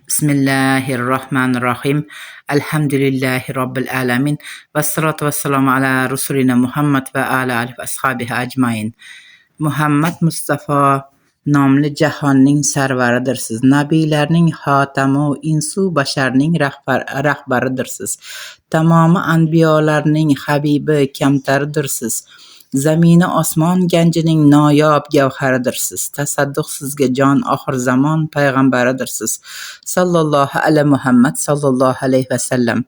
Bismillahirrahmanirrahim. Alhamdulillahi Rabbil alamin. Vassalatu vassalamu ala Rasulina Muhammad va ala alihi va ashabihi ajmain. Muhammad Mustafa nomli jahonning sarvaridirsiz. Nabiylarning xotamu insu basharning rahbaridirsiz. Tamomi anbiyolarning habibi kamtaridirsiz. Zamini osmon ganjining noyob gavharidirsiz. Tasadduq sizga jon oxir zamon payg'ambaridirsiz. Sallallohu ala Muhammad sallallohu alayhi vasallam.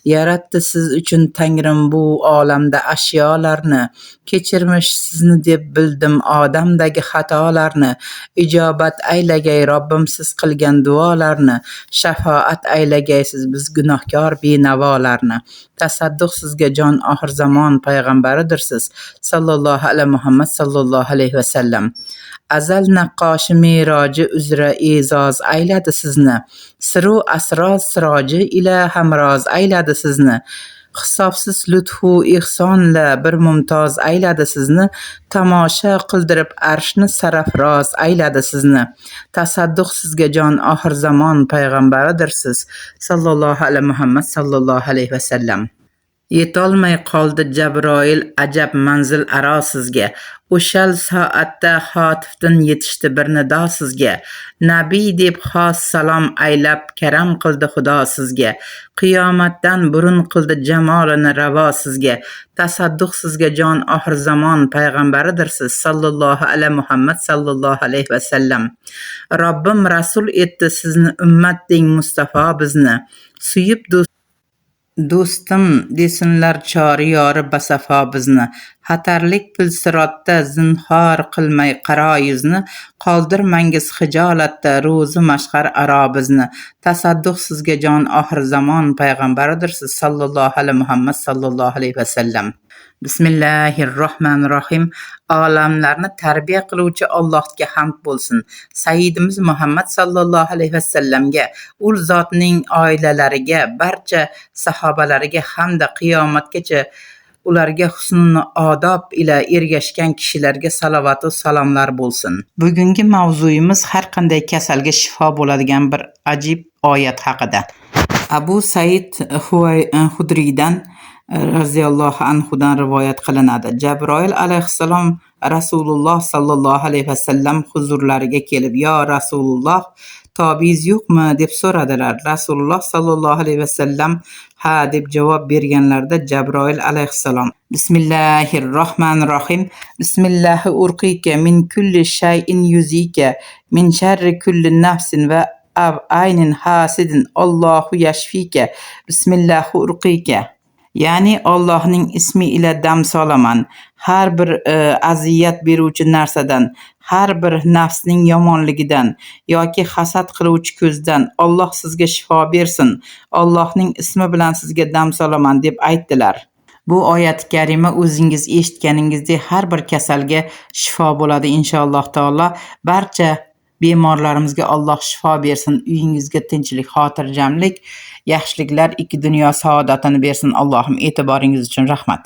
Yaratdi siz uchun Tangrim bu olamda ashyolarni. Kechirmish sizni deb bildim odamdagi xatolarni. Ijobat aylagay Robbim siz qilgan duolarni. Shafoat aylagay siz biz gunohkor benavolarni. Tasadduq sizga jon oxir zamon payg'ambaridirsiz. Sallallohu ala Muhammad sallallohu alayhi vasallam. Azal naqqoshi meroji uzra e'zoz ayladi sizni. Siru asror siroji ila hamroz ayladi sizni. Hisobsiz lutfu ihsonla bir mumtoz ayladi sizni. Tomosha qildirib arshni sarafroz ayladi sizni. Tasadduq sizga jon oxir zamon payg'ambaridirsiz. Sallallohu ala Muhammad sallallohu alayhi vasallam. Yetolmay qoldi Jabroil ajab manzil aro sizga. O'shal soatda xotifdan yetishdi bir nido sizga. Nabiy deb xos salom aylab karam qildi Xudo sizga. Qiyomatdan burun qildi jamolini ravo sizga. Tasadduq sizga jon oxir zamon payg'ambaridirsiz. Sallallohu ala Muhammad sallallohu alayhi vasallam. Robbim rasul etdi sizni ummat deng Mustafa bizni. Suyib do'stim desinlar chori yori basafo bizni. Xatarlik pilsirotda zinhor qilmay qaro yuzni. Qoldirmangiz hijolatda ro'zi mashhar aro bizni. Tasadduq sizga jon oxir zamon payg'ambaridirsiz. Sallallohu ala Muhammad sallallohu alayhi vasallam. Bismillahirrohmanirrohim. Olamlarni tarbiya qiluvchi Allohga hamd bo'lsin. Sayyidimiz Muhammad sallallohu alayhi vasallamga, ul zotning oilalariga, barcha sahobalariga hamda qiyomatgacha ularga husnul odob ila ergashgan kishilarga salovat va salomlar bo'lsin. Bugungi mavzuyimiz har qanday kasalga shifo bo'ladigan bir ajib oyat haqida. Abu Said Hudriydan raziyallohu anhudan rivoyat qilinadi. Jabroil alayhissalom Rasululloh sallallohu alayhi vasallam huzurlariga kelib, "Yo Rasululloh, tobiz yo'qmi?" deb so'radilar. Rasululloh sallallohu alayhi vasallam ha deb javob berganlarida Jabroil alayhissalom Bismillahirrohmanirrohim. Bismillahi urqika min kulli shay'in yuzika min sharri kulli nafsin va aynin hasidin Allohu yashfika. Bismillahi urqika. Ya'ni Allohning ismi ila dam solaman. Har bir aziyat beruvchi narsadan, har bir nafsning yomonligidan yoki hasad qiluvchi ko'zdan Alloh sizga shifo bersin. Allohning ismi bilan sizga dam solaman deb aytdilar. Bu oyat karima o'zingiz eshitganingizdek har bir kasalga shifo bo'ladi inshaalloh taolo. Barcha bemorlarimizga Alloh shifo bersin. Uyingizga tinchlik, xotirjamlik, yaxshiliklar, ikki dunyo saodatini bersin. Allohim e'tiboringiz uchun rahmat.